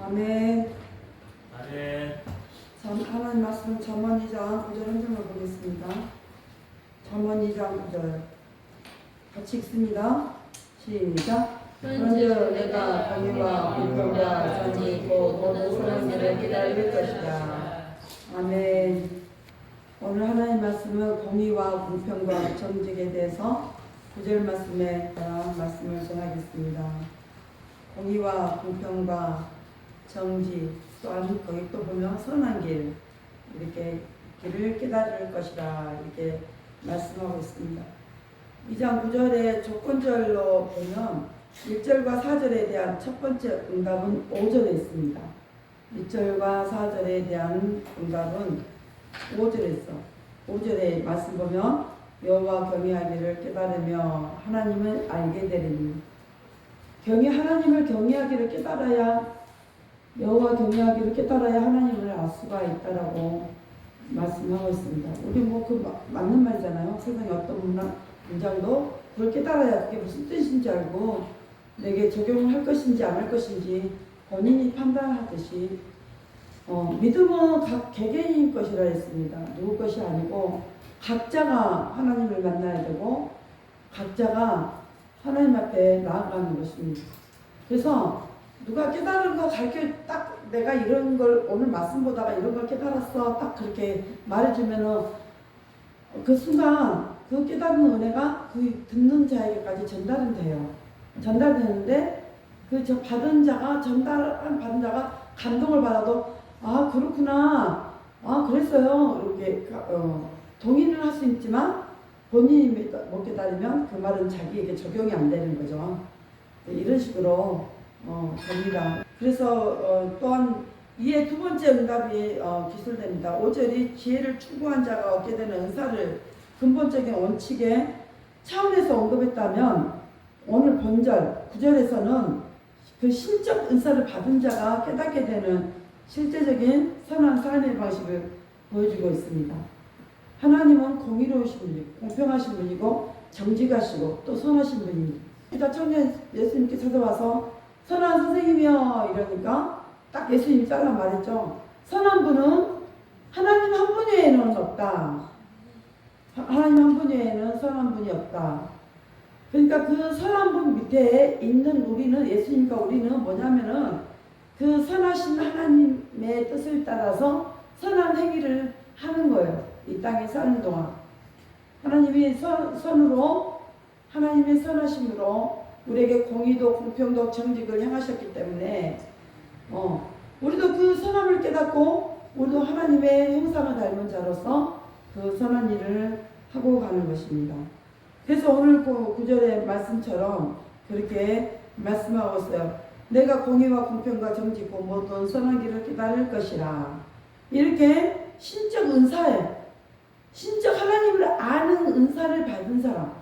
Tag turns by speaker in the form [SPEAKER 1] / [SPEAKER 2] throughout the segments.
[SPEAKER 1] 아멘.
[SPEAKER 2] 아멘.
[SPEAKER 1] 하나님 말씀 잠언 2장 9절 한 절만 보겠습니다. 잠언 2장 9절 같이 읽습니다. 시작. 그런즉 내가 공의와 공평과 정의 있고 모든 사람들을 기다릴 것이다. 아멘. 오늘 하나님 말씀은 공의와 공평과 정직에 대해서 9절 말씀에 따라 말씀을 전하겠습니다. 공의와 공평과 정직, 또한 거기 또 보면 선한 길, 이렇게 길을 깨달을 것이라 이렇게 말씀하고 있습니다. 2장 9절의 조건절로 보면 1절과 4절에 대한 첫 번째 응답은 5절에 있습니다. 1절과 4절에 대한 응답은 5절에 있어. 5절에 말씀 보면 여호와 경외하기를 깨달으며 하나님을 알게 되리니, 하나님을 경외하기를 깨달아야, 여호와 경외하기를 깨달아야 하나님을 알 수가 있다라고 말씀하고 있습니다. 우리 맞는 말이잖아요. 세상에 어떤 문장도 그걸 깨달아야 그게 무슨 뜻인지 알고 내게 적용을 할 것인지 안 할 것인지 본인이 판단하듯이 믿음은 각 개개인의 것이라 했습니다. 누구 것이 아니고 각자가 하나님을 만나야 되고 각자가 하나님 앞에 나아가는 것입니다. 그래서 누가 깨달은 거 가르쳐 딱 내가 이런 걸 오늘 말씀 보다가 이런 걸 깨달았어 딱 그렇게 말해주면은 그 순간 그 깨달은 은혜가 그 듣는 자에게까지 전달은 돼요. 전달되는데 그 받은 자가 받은 자가 감동을 받아도 아 그렇구나 아 그랬어요 이렇게 동의를 할 수 있지만 본인이 못 깨달으면 그 말은 자기에게 적용이 안 되는 거죠. 이런 식으로 됩니다. 그래서 또한 이에 두 번째 응답이 기술됩니다. 5절이 지혜를 추구한 자가 얻게 되는 은사를 근본적인 원칙의 차원에서 언급했다면 오늘 본절 9절에서는 그 신적 은사를 받은 자가 깨닫게 되는 실제적인 선한 삶의 방식을 보여주고 있습니다. 하나님은 공의로우신 분이고 공평하신 분이고 정직하시고 또 선하신 분입니다. 일단 청년 예수님께 찾아와서 선한 선생님이여 이러니까 딱 예수님이 잘라 말했죠. 선한 분은 하나님 한 분 외에는 없다. 하나님 한 분 외에는 선한 분이 없다. 그러니까 그 선한 분 밑에 있는 우리는, 예수님과 우리는 뭐냐면은 그 선하신 하나님의 뜻을 따라서 선한 행위를 하는 거예요. 이 땅에 사는 동안 하나님이 선으로, 하나님의 선하심으로 우리에게 공의도 공평도 정직을 행하셨기 때문에 우리도 그 선함을 깨닫고 우리도 하나님의 형상을 닮은 자로서 그 선한 일을 하고 가는 것입니다. 그래서 오늘 그 9절의 말씀처럼 그렇게 말씀하고 있어요. 내가 공의와 공평과 정직고 모든 선한 길을 깨달을 것이라. 이렇게 신적 은사에, 신적 하나님을 아는 은사를 받은 사람,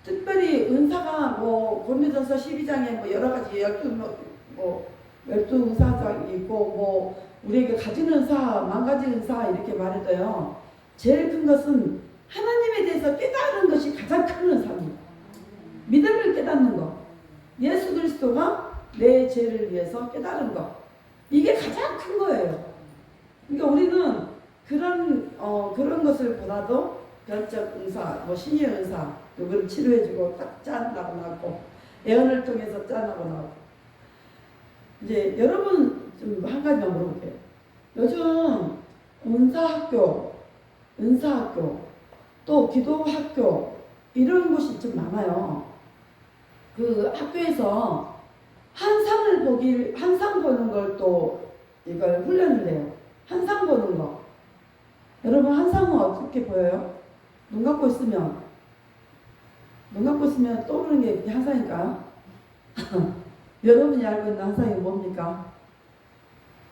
[SPEAKER 1] 특별히 은사가 고린도전서 12장에 여러 가지 12 은사가 있고 우리에게 가진 은사, 만가지 은사 이렇게 말해도요. 제일 큰 것은 하나님에 대해서 깨달은 것이 가장 큰 은사입니다. 믿음을 깨닫는 것. 예수 그리스도가 내 죄를 위해서 깨달은 것. 이게 가장 큰 거예요. 그러니까 우리는 그런 것을 보다도 별적 은사, 신의 은사, 누구를 치료해주고 딱 짠하고 나왔고, 예언을 통해서 짠하고 나왔고. 이제 여러분 좀 한 가지만 물어볼게요. 요즘 은사학교, 또 기도학교 이런 곳이 좀 많아요. 그 학교에서 한상 보는 걸 또 이걸 훈련을 해요. 한상 보는 거. 여러분 한상은 어떻게 보여요? 눈 감고 있으면 떠오르는 게 그게 한상일까요? 여러분이 알고 있는 한상이 뭡니까?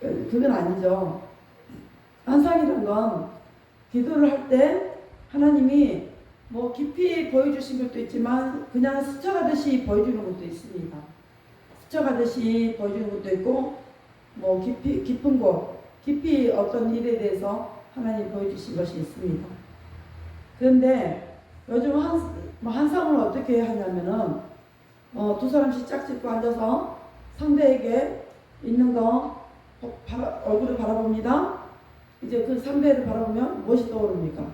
[SPEAKER 1] 그건 아니죠. 한상이란 건 기도를 할 때 하나님이 깊이 보여주신 것도 있지만 그냥 스쳐가듯이 보여주는 것도 있습니다. 스쳐가듯이 보여주는 것도 있고 깊은 곳, 깊이 어떤 일에 대해서 하나님 보여주신 것이 있습니다. 그런데 요즘 한상을 어떻게 하냐면은 두 사람씩 짝짓고 앉아서 상대에게 있는 거 얼굴을 바라봅니다. 이제 그 상대를 바라보면 무엇이 떠오릅니까?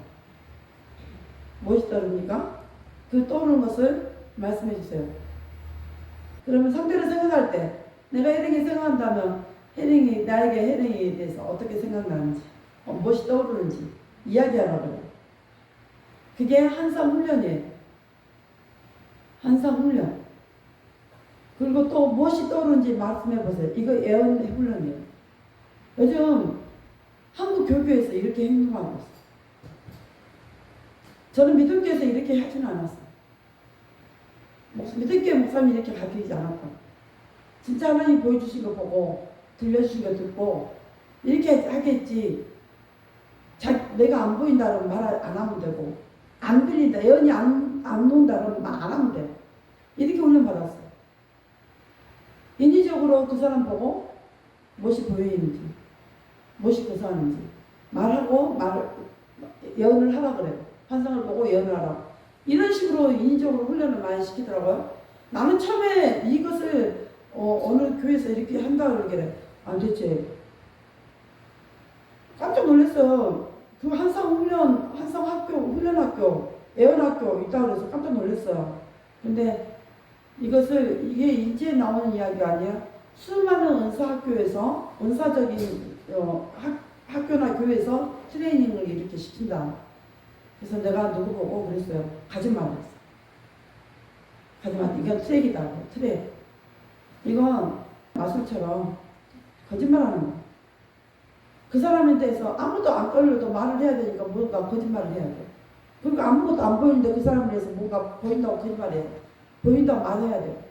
[SPEAKER 1] 무엇이 떠오릅니까? 그 떠오르는 것을 말씀해 주세요. 그러면 상대를 생각할 때 내가 혜령이 생각한다면 혜령이 나에게 혜령에 대해서 어떻게 생각나는지 무엇이 떠오르는지 이야기하라고 그래요. 그게 한상 훈련이에요. 한상 훈련. 그리고 또 무엇이 떠오르는지 말씀해 보세요. 이거 애언 훈련이에요. 요즘 한국 교회에서 이렇게 행동하고 있어요. 저는 믿음교회에서 이렇게 하지는 않았어요. 믿음교회 목사님이 이렇게 가르치지 않았고, 진짜 하나님 보여주신 거 보고 들려주신 거 듣고 이렇게 하겠지. 내가 안 보인다 그러면 말 안 하면 되고, 안 들린다, 애언이 안 논다 그러면 말 안 하면 돼. 이렇게 훈련 받았어요. 인위적으로 그 사람 보고 무엇이 보이는지, 무엇이 고사하는지 말하고 예언을 하라 그래요. 환상을 보고 예언을 하라. 이런 식으로 인위적으로 훈련을 많이 시키더라고요. 나는 처음에 이것을 어느 교회에서 이렇게 한다 그러길래 대체 깜짝 놀랐어요. 그 한상 훈련학교, 예언학교 있다 그래서 깜짝 놀랐어요. 근데 이게 이제 나오는 이야기가 아니야. 수많은 은사학교에서 은사적인 학교나 교회에서 트레이닝을 이렇게 시킨다. 그래서 내가 누구 보고 그랬어요. 가지 마 그랬어. 가지 마. 이건 트랙이다. 트랙. 이건 마술처럼 거짓말하는 거야. 그 사람에 대해서 아무도 안 걸려도 말을 해야 되니까 뭔가 거짓말을 해야 돼. 그리고 아무것도 안 보이는데 그 사람에 대해서 뭔가 보인다고 거짓말해야 돼. 보인다고 말해야 돼.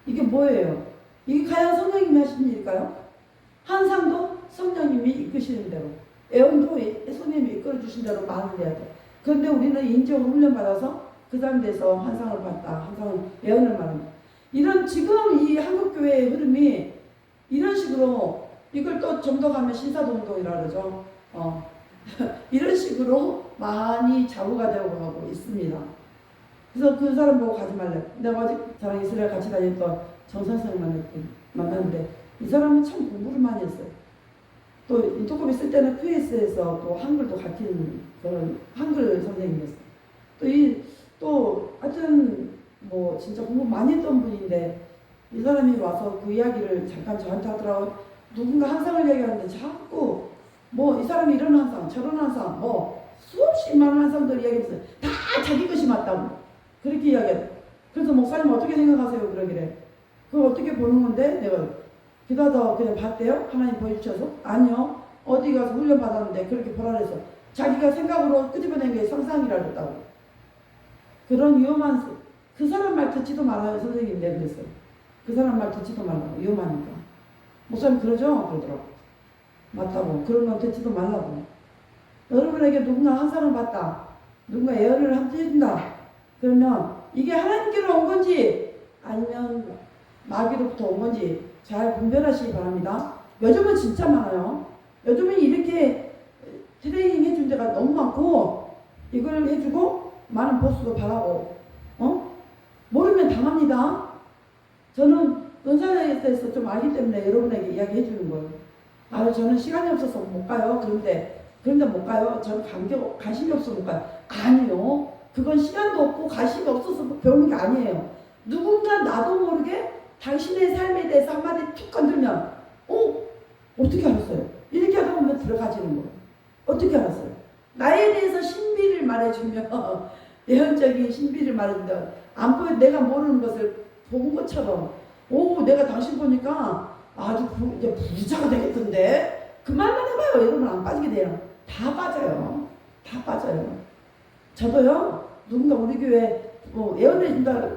[SPEAKER 1] 이게 뭐예요? 이게 과연 성령님이 하시는 일일까요? 한상도 성령님이 이끄시는 대로, 애언도 성령님이 이끌어주신 대로 말을 해야 돼. 그런데 우리는 인적으로 훈련받아서 그 사람에 대해서 한상을 봤다, 한상을 예언을 말한다. 이런 지금 이 한국교회의 흐름이 이런 식으로, 이걸 또 좀 더 가면 신사동동이라 그러죠. 이런 식으로 많이 좌우가 되고 하고 있습니다. 그래서 그 사람 보고 가지 말래. 내가 어제 저랑 이스라엘 같이 다녔던 정 선생을 만났는데 이 사람은 참 공부를 많이 했어요. 또 인터콤 있을 때는 QS에서 또 한글도 가르치는 그런 한글 선생님이었어요. 또 하여튼 뭐 진짜 공부 많이 했던 분인데 이 사람이 와서 그 이야기를 잠깐 저한테 하더라고요. 누군가 한상을 얘기하는데 자꾸 뭐 이 사람이 이런 한상 저런 한상 뭐 수없이 많은 한상들 이야기하면서 다 자기 것이 맞다고 그렇게 이야기해요. 그래서 목사님 어떻게 생각하세요? 그러길래 그걸 어떻게 보는 건데 내가 기도하다 그냥 봤대요? 하나님 보여주셔서? 아니요. 어디 가서 훈련 받았는데 그렇게 보라 그래서 자기가 생각으로 끄집어낸 게 상상이라 그랬다고. 그런 위험한 그 사람 말 듣지도 말아요. 선생님 내가 그랬어요. 그 사람 말 듣지도 말라고. 위험하니까. 목사님 그러죠? 그러더라고. 맞다고. 그런 건 듣지도 말라고. 여러분에게 누군가 한상을 봤다. 누군가 예언을 해준다. 그러면 이게 하나님께로 온 건지 아니면 마귀로부터 온 건지 잘 분별하시기 바랍니다. 요즘은 진짜 많아요. 요즘은 이렇게 트레이닝 해준 데가 너무 많고 이걸 해주고 많은 보수도 바라고 모르면 당합니다. 저는 은사에 대해서 좀 알기 때문에 여러분에게 이야기해 주는 거예요. 저는 시간이 없어서 못 가요. 그런데 못 가요. 저는 관심이 없어서 못 가요. 아니요. 그건 시간도 없고 관심이 없어서 배우는 게 아니에요. 누군가 나도 모르게 당신의 삶에 대해서 한마디 툭 건들면 어떻게 알았어요? 이렇게 하다 보면 들어가지는 거예요. 어떻게 알았어요? 나에 대해서 신비를 말해주면 예언적인 신비를 말해준다. 안 보여 내가 모르는 것을 본 것처럼 내가 당신 보니까 아주 이제 부자가 되겠던데 그 말만 해봐요. 여러분 안 빠지게 돼요. 다 빠져요. 다 빠져요. 저도요. 누군가 우리 교회 예언해준다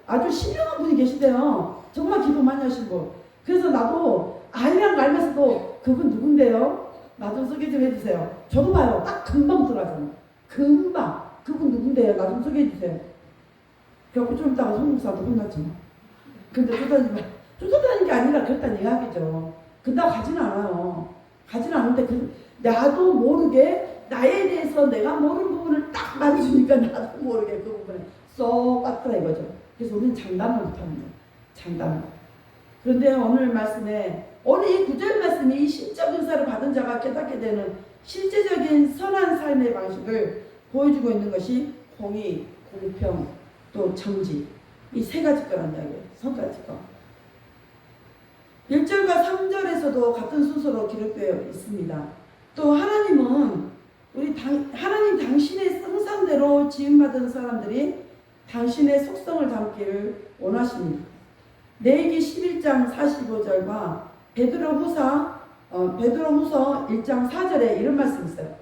[SPEAKER 1] 아주 신령한 분이 계시대요. 정말 기도 많이 하신 분. 그래서 나도 아니란 거 알면서도 그분 누군데요? 나 좀 소개 좀 해주세요. 저도 봐요. 딱 금방 들어가잖아요. 금방. 그분 누군데요? 나 좀 소개해 주세요. 그래갖고 좀 이따가 송목사한테 혼났지. 근데 쫓아다니는 게 아니라 그랬다는 이야기죠. 근데 가지는 않아요. 가지는 않는데 나도 모르게 나에 대해서 내가 모르는 부분을 딱 말해주니까 나도 모르게 그 부분에 쏙 빠뜨라 이거죠. 그래서 우리는 장담을 못하는 거예요. 장담. 그런데 오늘 말씀에 오늘 이 구절 말씀이 이 신적 은사를 받은 자가 깨닫게 되는 실제적인 선한 삶의 방식을 보여주고 있는 것이 공의, 공평, 또 정직 이 세 가지 거란 이야기예요. 세 가지 거. 1절과 3절에서도 같은 순서로 기록되어 있습니다. 또 하나님은 하나님 당신의 형상대로 지음받은 사람들이 당신의 속성을 담기를 원하십니다. 레위기 11장 45절과 베드로후서 1장 4절에 이런 말씀이 있어요.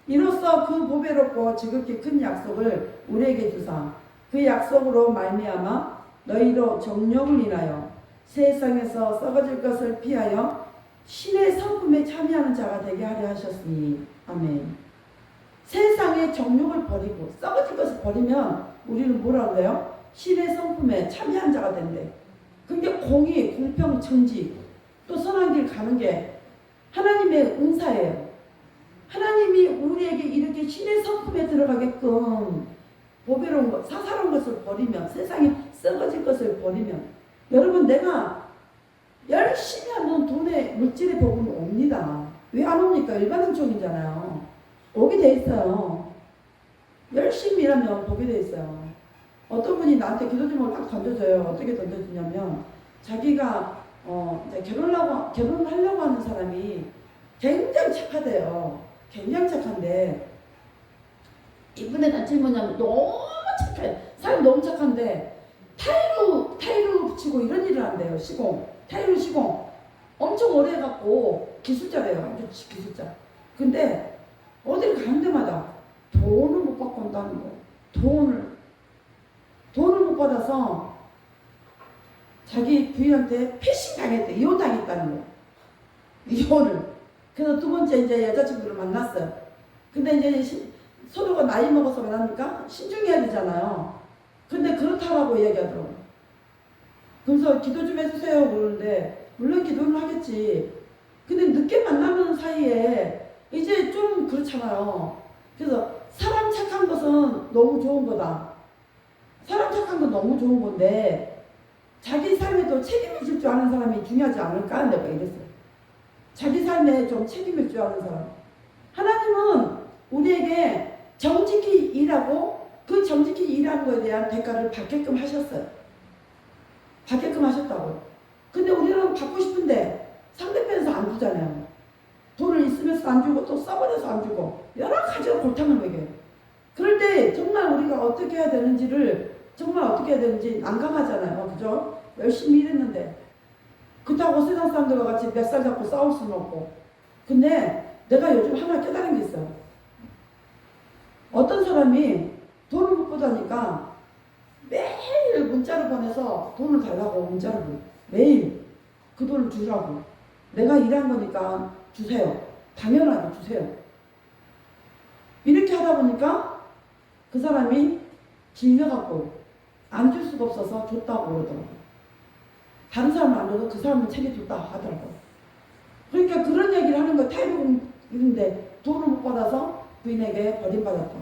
[SPEAKER 1] 이로써 그 보배롭고 지극히 큰 약속을 우리에게 주사 그 약속으로 말미암아 너희로 정욕을 인하여 세상에서 썩어질 것을 피하여 신의 성품에 참여하는 자가 되게 하려 하셨으니 아멘. 세상의 정욕을 버리고 썩어질 것을 버리면 우리는 뭐라고 해요? 신의 성품에 참여한 자가 된대. 그게 공의, 공평, 정직 또 선한 길 가는 게 하나님의 은사예요. 하나님이 우리에게 이렇게 신의 성품에 들어가게끔 보배로운 것, 사사로운 것을 버리면 세상에 썩어질 것을 버리면 여러분 내가 열심히 하면 돈에 물질의 복은 옵니다. 왜 안 옵니까? 일반응총이잖아요. 오게 돼 있어요. 열심히 일하면 보게 돼 있어요. 어떤 분이 나한테 기도 제목을 딱 던져줘요. 어떻게 던져주냐면 자기가 이제 결혼하려고 하는 사람이 굉장히 착하대요. 굉장히 착한데 이분에 난 질문하면 너무 착해. 사람이 너무 착한데 타일로 붙이고 이런 일을 한대요. 타일로 시공 엄청 오래 해갖고 기술자래요. 아주 기술자. 근데 어딜 가는 데마다 돈을 못 받고 온다는 거예요. 돈을 못 받아서 자기 부인한테 패싱 당했대. 이혼 당했다는 거예요. 이혼을. 그래서 두 번째 이제 여자친구를 만났어요. 근데 이제 서로가 나이 먹어서 만나니까 신중해야 되잖아요. 근데 그렇다라고 이야기하더라고요. 그래서 기도 좀 해주세요 그러는데 물론 기도는 하겠지. 근데 늦게 만나는 사이에 이제 좀 그렇잖아요. 그래서 사람 착한 것은 너무 좋은 거다. 사람 착한 건 너무 좋은 건데 자기 삶에도 책임을 질 줄 아는 사람이 중요하지 않을까? 내가 이랬어요. 자기 삶에 좀 책임을 줄 아는 사람. 하나님은 우리에게 정직히 일하고 그 정직히 일하는 것에 대한 대가를 받게끔 하셨어요. 받게끔 하셨다고요. 근데 우리는 받고 싶은데 상대편에서 안 주잖아요. 돈을 있으면서 안 주고 또 써버려서 안 주고 여러 가지로 골탕을 먹여요. 그럴 때 정말 우리가 어떻게 해야 되는지를 정말 어떻게 해야 되는지 난감하잖아요. 그죠? 열심히 일했는데 그렇다고 세상 사람들과 같이 몇 살 잡고 싸울 수는 없고. 근데 내가 요즘 하나 깨달은 게 있어요. 어떤 사람이 돈을 못 보다니까 매일 문자를 보내서 돈을 달라고 문자를 보내. 매일 그 돈을 주라고. 내가 일한 거니까 주세요. 당연하게 주세요. 이렇게 하다 보니까 그 사람이 질려갖고 안 줄 수가 없어서 줬다고 그러더라고요. 다른 사람은 안 줘도 그 사람은 챙겨줬다 하더라고요. 그러니까 그런 얘기를 하는 거 타이르인데 돈을 못 받아서 부인에게 버림받았다.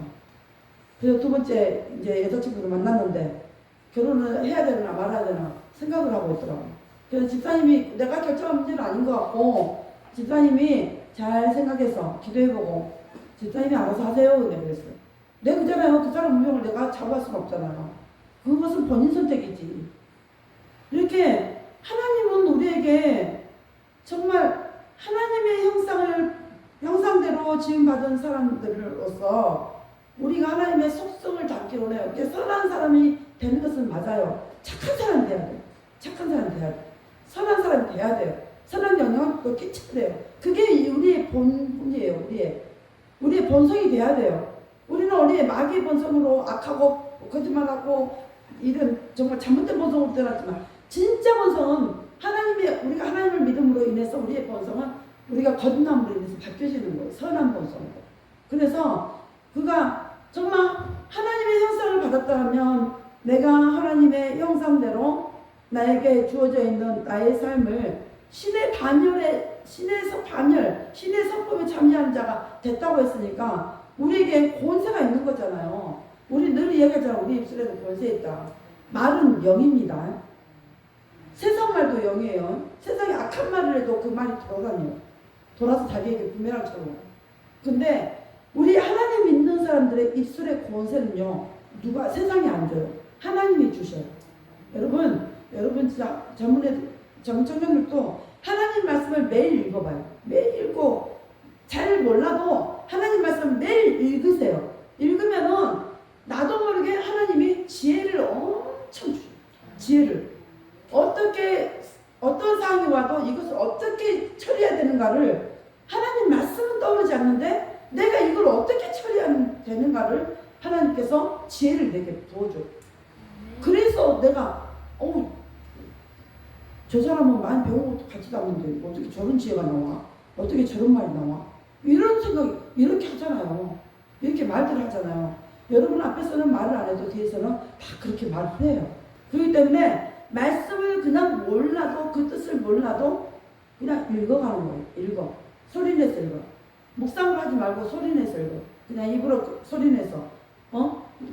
[SPEAKER 1] 그래서 두 번째 이제 여자친구를 만났는데 결혼을 해야 되나 말아야 되나 생각을 하고 있더라고요. 그래서 집사님이 내가 결정한 문제는 아닌 것 같고 집사님이 잘 생각해서 기도해보고 집사님이 알아서 하세요. 그랬어요. 내가 그잖아요. 그 사람 운명을 내가 잡을 수는 없잖아요. 그것은 본인 선택이지. 이렇게 하나님은 우리에게 정말 하나님의 형상대로 지음받은 사람들로서 우리가 하나님의 속성을 담기로 해요. 이렇게 선한 사람이 되는 것은 맞아요. 착한 사람이 돼야 돼요. 착한 사람이 돼야 돼요. 선한 사람이 돼야 돼요. 선한 영향을 또 끼쳐야 돼요. 그게 우리의 본분이에요. 우리의 본성이 돼야 돼요. 우리는 우리의 마귀의 본성으로 악하고 거짓말하고 이런 정말 잘못된 본성으로 태어났지만 진짜 본성은 우리가 하나님을 믿음으로 인해서 우리의 본성은 우리가 거듭남으로 인해서 바뀌어지는 거예요. 선한 본성으로. 그래서 그가 정말 하나님의 형상을 받았다면 내가 하나님의 형상대로 나에게 주어져 있는 나의 삶을 신의 성품에 참여하는 자가 됐다고 했으니까 우리에게 권세가 있는 거잖아요. 우리 늘 이야기하잖아. 우리 입술에는 권세 있다. 말은 영입니다. 세상 세상 말도 영이에요. 세상에 악한 말을 해도 그 말이 돌아다녀요. 돌아서 자기에게 부메랑처럼. 근데 우리 하나님 믿는 사람들의 입술의 권세는요, 누가 세상이 안 줘요. 하나님이 주셔요. 여러분 진짜 정청년들도 하나님 말씀을 매일 읽어봐요. 매일 읽고 잘 몰라도 하나님 말씀을 매일 읽으세요. 읽으면은 나도 모르게 하나님이 지혜를 엄청 주셔요. 지혜를. 어떤 상황이 와도 이것을 어떻게 처리해야 되는가를 하나님 말씀은 떠오르지 않는데 내가 이걸 어떻게 처리해야 되는가를 하나님께서 지혜를 내게 부어줘요. 그래서 내가 저 사람은 많이 배운 것도 같지도 않는데 어떻게 저런 지혜가 나와? 어떻게 저런 말이 나와? 이런 생각 이렇게 하잖아요. 이렇게 말들을 하잖아요. 여러분 앞에서는 말을 안 해도 뒤에서는 다 그렇게 말을 해요. 그렇기 때문에 말씀을 그냥 몰라도 그 뜻을 몰라도 그냥 읽어가는 거예요. 읽어. 소리내서 읽어. 묵상을 하지 말고 소리내서 읽어. 그냥 입으로 소리내서.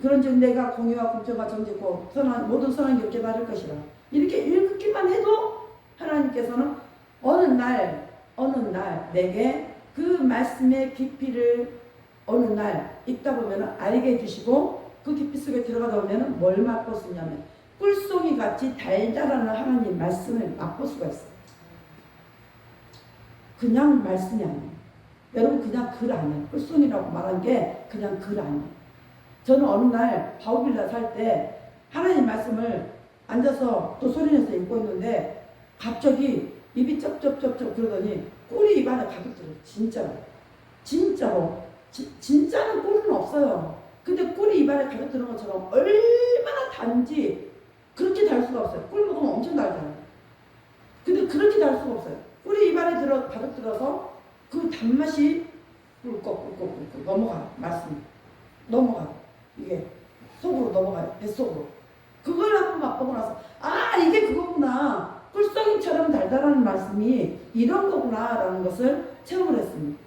[SPEAKER 1] 그런즉 내가 공의와 공평과 정직고 모든 선한 길 깨달을 것이라. 이렇게 읽기만 해도 하나님께서는 어느 날 내게 그 말씀의 깊이를 어느 날 읽다 보면 알게 해주시고 그 깊이 속에 들어가다 보면 뭘 맛볼 수 있냐면 꿀송이 같이 달달한 하나님 말씀을 맛볼 수가 있어요. 그냥 말씀이 아니에요. 여러분 그냥 글 아니에요. 꿀송이라고 말한 게 그냥 글 아니에요. 저는 어느 날 바우빌라 살 때 하나님 말씀을 앉아서 또 소리내서 읽고 있는데 갑자기 입이 쩝쩝쩝쩝 그러더니 꿀이 입안에 가득 들어요. 진짜로. 진짜는 꿀은 없어요. 근데 꿀이 입안에 가득 들어온 것처럼 얼마나 단지 그렇게 달 수가 없어요. 꿀 먹으면 엄청 달잖아요. 근데 그렇게 달 수가 없어요. 꿀이 입안에 가득 들어서 그 단맛이 꿀꺽 넘어가요. 말씀이. 넘어가요. 이게 속으로 넘어가요. 뱃속으로. 그걸 한번 맛보고 나서 이게 그거구나. 꿀송이처럼 달달한 말씀이 이런 거구나 라는 것을 체험을 했습니다.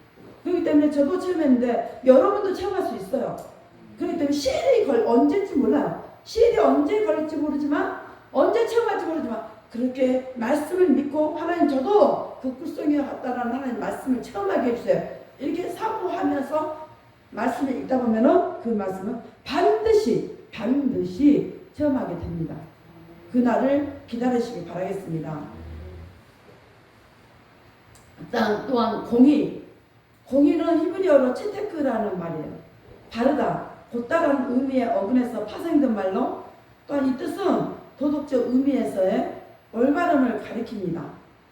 [SPEAKER 1] 그렇기 때문에 저도 체험했는데 여러분도 체험할 수 있어요. 그렇기 때문에 시일이 언제인지 몰라요. 시일이 언제 걸릴지 모르지만 언제 체험할지 모르지만 그렇게 말씀을 믿고 하나님 저도 그 꿀송이와 같다라는 하나님 말씀을 체험하게 해주세요. 이렇게 사모하면서 말씀을 읽다 보면은 그 말씀은 반드시 체험하게 됩니다. 그날을 기다리시기 바라겠습니다. 또한 공의는 히브리어로 치테크라는 말이에요. 다르다, 곧다란 의미의 어근에서 파생된 말로 또한 이 뜻은 도덕적 의미에서의 올바름을 가리킵니다.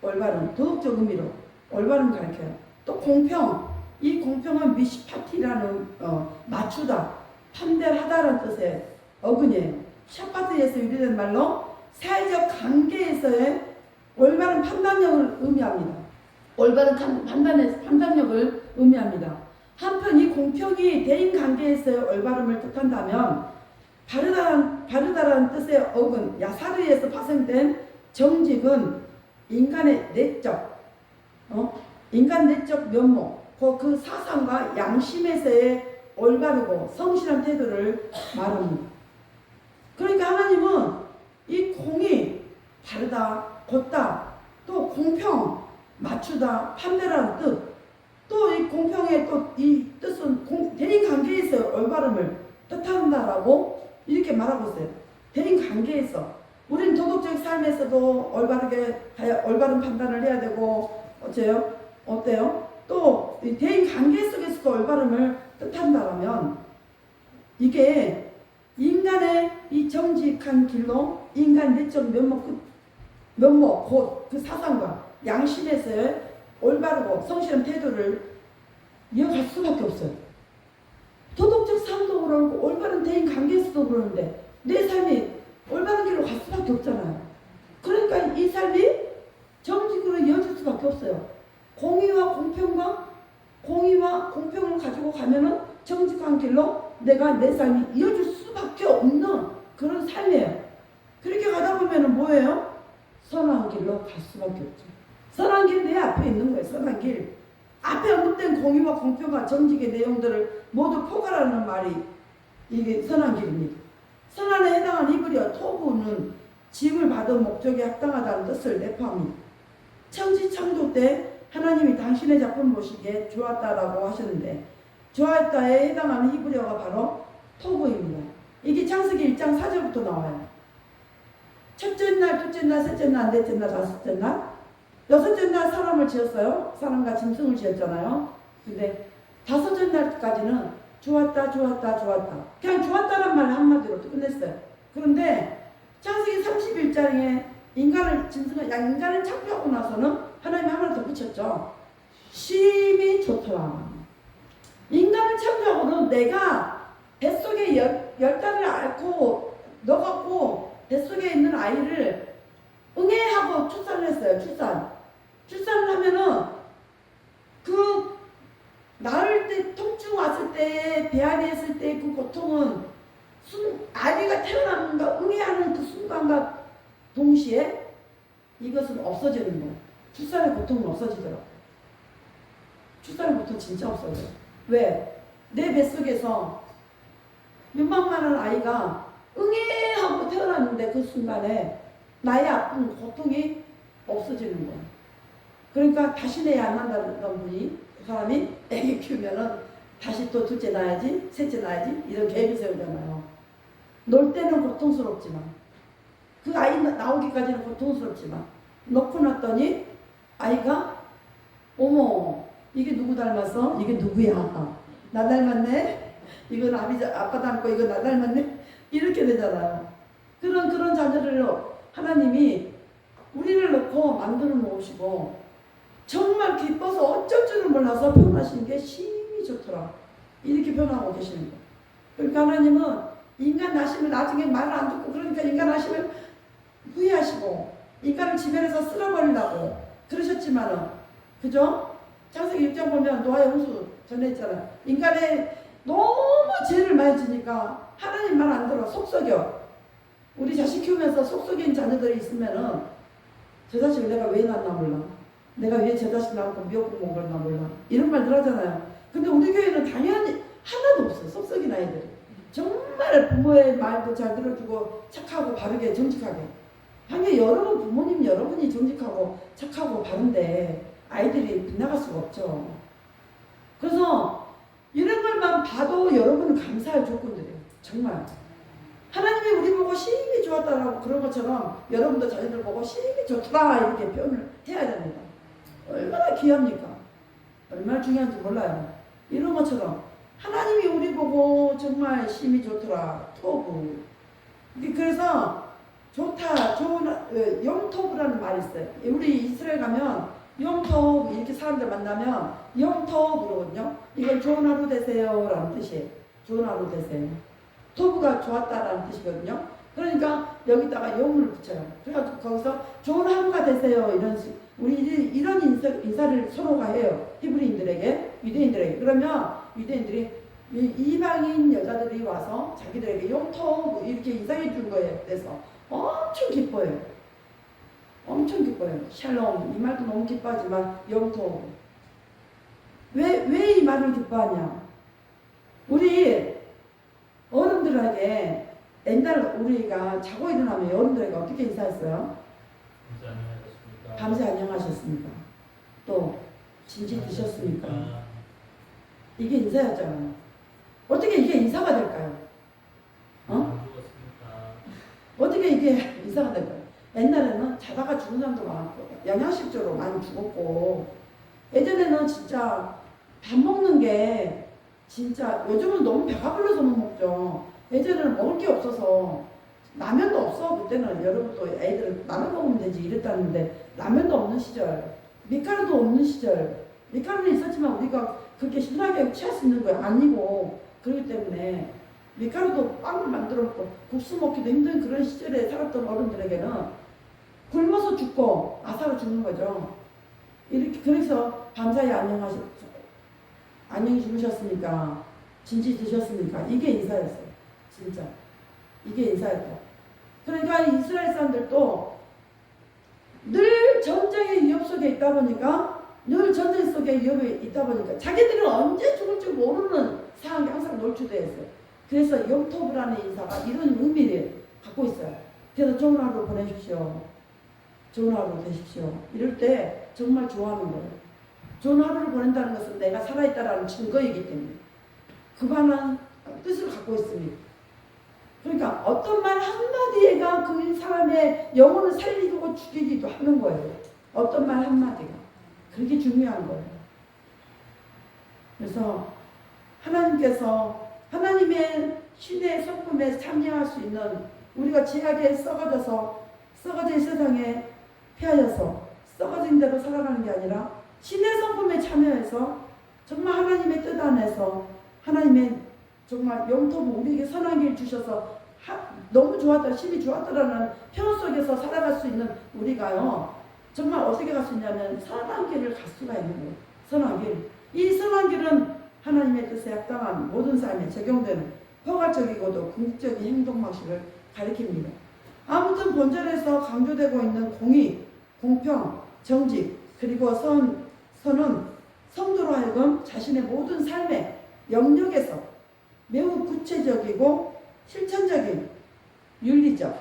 [SPEAKER 1] 올바름, 도덕적 의미로 올바름 가리켜요. 또 공평, 이 공평은 미시파티라는 맞추다, 판별하다라는 뜻의 어근이에요. 샤파트에서 유래된 말로 사회적 관계에서의 올바른 판단력을 의미합니다. 올바른 판단력을 의미합니다. 한편 이 공평이 대인관계에서의 올바름을 뜻한다면 바르다라는 뜻의 어근 야사르에서 파생된 정직은 인간의 내적 면목 그 사상과 양심에서의 올바르고 성실한 태도를 말합니다. 그러니까 하나님은 이 공의 바르다, 곧다, 또 공평, 맞추다, 판별하는 뜻, 또 이 공평의 또 이 뜻은 대인관계에서 올바름을 뜻한다라고 이렇게 말하고 있어요. 대인관계에서 우리는 도덕적 삶에서도 올바른 판단을 해야 되고 어때요? 또 대인관계 속에서도 올바름을 뜻한다라면 이게 인간의 이 정직한 길로 인간 내적 면목 곧 그 사상과 양심에서의 올바르고 성실한 태도를 이어갈 수밖에 없어요. 도덕적 삶도 그러고 올바른 대인 관계에서도 그러는데 내 삶이 올바른 길로 갈 수밖에 없잖아요. 그러니까 이 삶이 정직으로 이어질 수밖에 없어요. 공의와 공평을 가지고 가면은 정직한 길로 내가 내 삶이 이어질 수밖에 없는 그런 삶이에요. 그렇게 가다 보면은 뭐예요? 선한 길로 갈 수밖에 없죠. 선한 길 내 앞에 있는 거예요. 선한 길. 앞에 언급된 공의와 공평과 정직의 내용들을 모두 포괄하는 말이 이게 선한 길입니다. 선한에 해당하는 히브리어 토부는 짐을 받은 목적에 합당하다는 뜻을 내포합니다. 천지 창조 때 하나님이 당신의 작품 보시기에 좋았다라고 하셨는데 좋았다에 해당하는 히브리어가 바로 토브입니다. 이게 창세기 1장 4절부터 나와요. 첫째 날, 둘째 날, 셋째 날, 넷째 날, 다섯째 날, 여섯째 날 사람을 지었어요. 사람과 짐승을 지었잖아요. 근데 다섯째 날까지는 좋았다, 좋았다, 좋았다. 그냥 좋았다란 말 한마디로 끝냈어요. 그런데 창세기 31장에 인간을 창조하고 나서는 하나님이 하나 더 붙였죠. 심히 좋더라. 인간을 창조하고는 내가 뱃속에 열 달을 앓고 넣어갖고 뱃속에 있는 아이를 응애하고 출산을 했어요. 출산을 하면은 그 낳을 때 통증 왔을 때 배앓이 했을 때 그 고통은 아기가 태어나는 거 응애하는 그 순간과 동시에 이것은 없어지는 거예요. 출산의 고통은 없어지더라고요. 출산의 고통 진짜 없어져요. 왜? 내 뱃속에서 몇만만한 아이가 응애하고 태어났는데 그 순간에 나의 아픈 고통이 없어지는 거예요. 그러니까 다시 내야 안 난다는 분이 그 사람이 애기 키우면은 다시 또 둘째 낳아야지 셋째 낳아야지 이런 계획을 세우잖아요. 놀 때는 고통스럽지만 그 아이 나오기까지는 고통스럽지만 놓고 났더니 아이가 어머 이게 누구 닮았어? 이게 누구야? 나 닮았네? 이건 아빠 닮고 이거 나 닮았네? 이렇게 되잖아요. 그런 자녀를 하나님이 우리를 놓고 만들어 놓으시고 정말 기뻐서 어쩔 줄을 몰라서 표현하시는 게 심히 좋더라. 이렇게 표현하고 계시는 거예요. 그러니까 하나님은 인간 나시면 나중에 말을 안 듣고 그러니까 인간 나시면 후회하시고 인간을 지면에서 쓸어버리려고 그러셨지만은 그죠? 창세기 6장 보면 노아의 홍수 전에 있잖아요. 인간의 너무 죄를 많이 지니까 하나님 말 안 들어 속썩여. 우리 자식 키우면서 속썩인 자녀들이 있으면은 저 자식을 내가 왜 낳나 몰라. 내가 왜 저 자식 낳고 미역국 먹었나 몰라. 이런 말들 하잖아요. 근데 우리 교회는 당연히 하나도 없어요. 속썩인 아이들이. 정말 부모의 말도 잘 들어주고 착하고 바르게 정직하게. 아니 여러분 부모님 여러분이 정직하고 착하고 바른데 아이들이 빗나갈 수가 없죠. 그래서 이런 걸만 봐도 여러분은 감사할 조건들이에요. 정말. 하나님이 우리 보고 심히 좋았다라고 그런 것처럼 여러분도 자녀들 보고 심히 좋더라 이렇게 표현을 해야 됩니다. 얼마나 귀합니까? 얼마나 중요한지 몰라요. 이런 것처럼 하나님이 우리 보고 정말 심히 좋더라. 토브. 그래서 좋다, 좋은, 영토브라는 말이 있어요. 우리 이스라엘 가면 영토브 이렇게 사람들 만나면 영토브거든요. 이건 좋은 하루 되세요 라는 뜻이에요. 좋은 하루 되세요. 토브가 좋았다라는 뜻이거든요. 그러니까 여기다가 영을 붙여요. 그래가지고 거기서 좋은 하루가 되세요 이런 우리 이런 인사를 서로가 해요. 히브리인들에게 유대인들에게. 그러면 유대인들이 이방인 여자들이 와서 자기들에게 영토브 이렇게 인사해 준 거예요. 그래서 엄청 기뻐요. 엄청 기뻐요. 샬롬 이 말도 너무 기뻐하지만 영토브 왜 이 말을 기뻐하냐? 우리 어른들에게 옛날 우리가 자고 일어나면 어른들에게 어떻게 인사했어요? 밤새 안녕하셨습니까? 또 진지 드셨습니까? 이게 인사였잖아요. 어떻게 이게 인사가 될까요? 어떻게 이게 인사가 될까요? 옛날에는 자다가 죽은 사람도 많았고 영양실조로 많이 죽었고 예전에는 진짜 밥 먹는 게 진짜 요즘은 너무 배가 불러서 못 먹죠. 예전에는 먹을 게 없어서 라면도 없어. 그때는 여러분도 애들은 라면 먹으면 되지 이랬다는데 라면도 없는 시절, 밀가루도 없는 시절. 밀가루는 있었지만 우리가 그렇게 신나게 취할 수 있는 거 아니고 그렇기 때문에 밀가루도 빵을 만들어 먹고 국수 먹기도 힘든 그런 시절에 살았던 어른들에게는 굶어서 죽고 아사로 죽는 거죠. 이렇게 그래서 밤사이 안녕히 주무셨습니까? 진지 드셨습니까? 이게 인사였어요. 진짜. 이게 인사였다. 그러니까 이스라엘 사람들도 늘 전쟁의 위협 속에 있다 보니까 늘 전쟁 속에 위협이 있다 보니까 자기들은 언제 죽을지 모르는 상황에 항상 노출되어 있어요. 그래서 영토브라는 인사가 이런 의미를 갖고 있어요. 그래서 좋은 하루 보내십시오. 좋은 하루 되십시오. 이럴 때 정말 좋아하는 거예요. 좋은 하루를 보낸다는 것은 내가 살아있다라는 증거이기 때문에 그 많은 뜻을 갖고 있습니다. 그러니까 어떤 말 한마디가 그 사람의 영혼을 살리고 죽이기도 하는 거예요. 어떤 말 한마디가. 그게 중요한 거예요. 그래서 하나님께서 하나님의 신의 성품에 참여할 수 있는 우리가 죄악에 썩어진 세상에 피하여서 썩어진 대로 살아가는 게 아니라 신의 성품에 참여해서 정말 하나님의 뜻 안에서 하나님의 정말 영토부 우리에게 선한 길 주셔서 너무 좋았다, 심히 좋았다라는 표현 속에서 살아갈 수 있는 우리가요. 정말 어떻게 갈 수 있냐면 선한 길을 갈 수가 있는 거예요. 선한 길. 이 선한 길은 하나님의 뜻에 합당한 모든 삶에 적용되는 포괄적이고도 궁극적인 행동 방식을 가리킵니다. 아무튼 본절에서 강조되고 있는 공의, 공평, 정직, 그리고 선은 성도로 하여금 자신의 모든 삶의 영역에서 매우 구체적이고 실천적인 윤리적,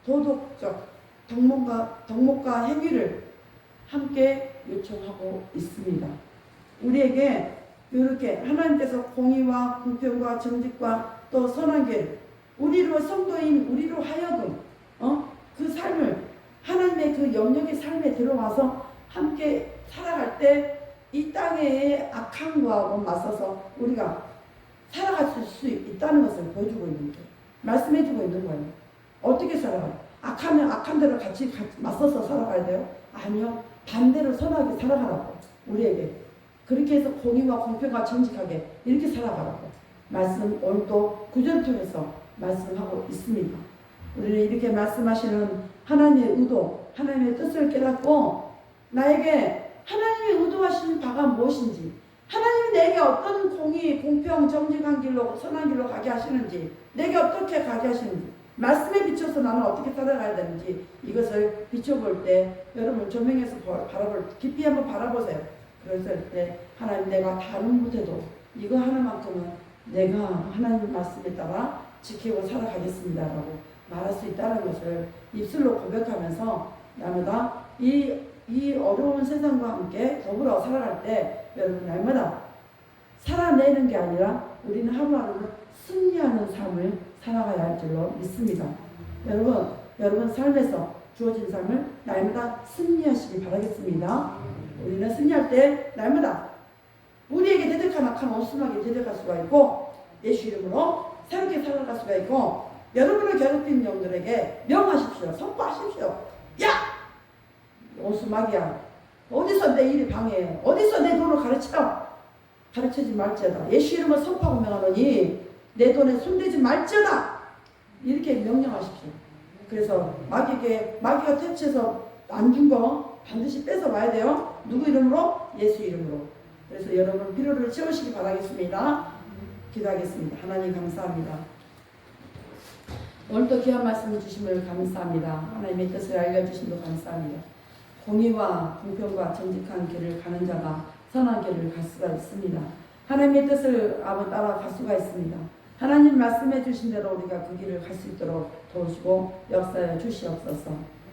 [SPEAKER 1] 도덕적 덕목과 행위를 함께 요청하고 있습니다. 우리에게 이렇게 하나님께서 공의와 공평과 정직과 또 선한 길, 우리로 성도인 우리로 하여금 그 삶을 하나님의 그 영역의 삶에 들어와서 함께 살아갈 때 이 땅의 악한 거하고 맞서서 우리가 살아갈 수 있다는 것을 보여주고 있는 거예요. 말씀해주고 있는 거예요. 어떻게 살아가요? 악하면 악한 대로 같이 맞서서 살아가야 돼요? 아니요. 반대로 선하게 살아가라고. 우리에게. 그렇게 해서 공의와 공평과 정직하게 이렇게 살아가라고. 말씀 오늘도 구절 통해서 말씀하고 있습니다. 우리는 이렇게 말씀하시는 하나님의 의도, 하나님의 뜻을 깨닫고 나에게 하나님의 의도하시는 바가 무엇인지, 하나님이 내게 어떤 공의, 공평, 정직한 길로, 선한 길로 가게 하시는지, 내게 어떻게 가게 하시는지, 말씀에 비춰서 나는 어떻게 살아가야 되는지 이것을 비춰볼 때 여러분 조명해서 깊이 한번 바라보세요. 그랬을 때 하나님 내가 다른 못해도 이거 하나만큼은 내가 하나님 말씀에 따라 지키고 살아가겠습니다 라고 말할 수 있다는 것을 입술로 고백하면서 날마다 이 어려운 세상과 함께 더불어 살아갈 때 여러분 날마다 살아내는 게 아니라 우리는 하루하루를 승리하는 삶을 살아가야 할 줄로 믿습니다. 여러분 삶에서 주어진 삶을 날마다 승리하시기 바라겠습니다. 우리는 승리할 때 날마다 우리에게 대적한 악한 온순하게 대적할 수가 있고 예수 이름으로 새롭게 살아갈 수가 있고 여러분을 괴롭힌 영들에게 명하십시오. 선포하십시오. 야! 온순하기야. 어디서 내 일이 방해해? 어디서 내 돈을 가르치지 말지어다. 예수 이름을 선포하고 명하노니 내 돈에 손대지 말지어다. 이렇게 명령하십시오. 그래서 마귀가 퇴치해서 안 준 거 반드시 뺏어 와야 돼요. 누구 이름으로? 예수 이름으로. 그래서 여러분 필요를 채우시기 바라겠습니다. 기도하겠습니다. 하나님 감사합니다. 오늘도 귀한 말씀을 주심을 감사합니다. 하나님의 뜻을 알려주심도 감사합니다. 공의와 공평과 정직한 길을 가는 자가 선한 길을 갈 수가 있습니다. 하나님의 뜻을 따라 갈 수가 있습니다. 하나님 말씀해 주신 대로 우리가 그 길을 갈 수 있도록 도우시고 역사해 주시옵소서.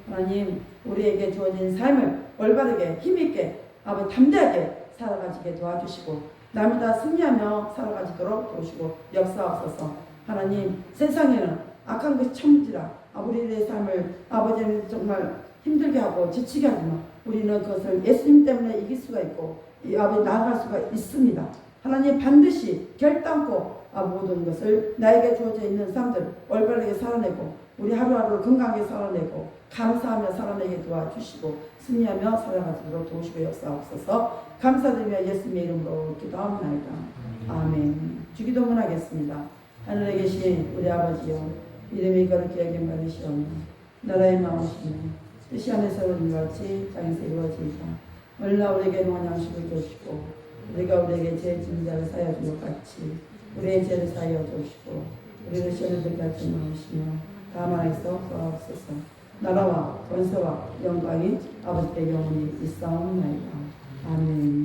[SPEAKER 1] 하나님 우리에게 주어진 삶을 올바르게 힘있게 담대하게 살아가지게 도와주시고 날마다 승리하며 살아가지도록 도우시고 역사하옵소서. 하나님 세상에는 악한 것이 천지라 우리의 삶을 아버지는 정말 힘들게 하고 지치게 하지만 우리는 그것을 예수님 때문에 이길 수가 있고 나아갈 수가 있습니다. 하나님 반드시 결단코 모든 것을 나에게 주어져 있는 삶들 올바르게 살아내고 우리 하루하루 건강하게 살아내고 감사하며 살아내게 도와주시고 승리하며 살아가도록 도우시고 역사옵소서. 감사드리며 예수님의 이름으로 기도합니다. 아멘. 주기도문 하겠습니다. 하늘에 계신 우리 아버지여 이름이 거룩히 여김 받으시오며 나라의 마음이시며 뜻이 하늘에서 이루어진 것 같이 땅에서 이루어지이다. 오늘날 우리에게 농한 양식을 주시고 우리가 우리에게 죄 지은 자를 사하여 준 것 같이 우리의 죄를 사하여 주시고 우리를 시험에 들게 하지 마시며 다만 에서 구하옵소서. 나라와 권세와 영광이 아버지께 영원히 있사옵나이다. 아멘.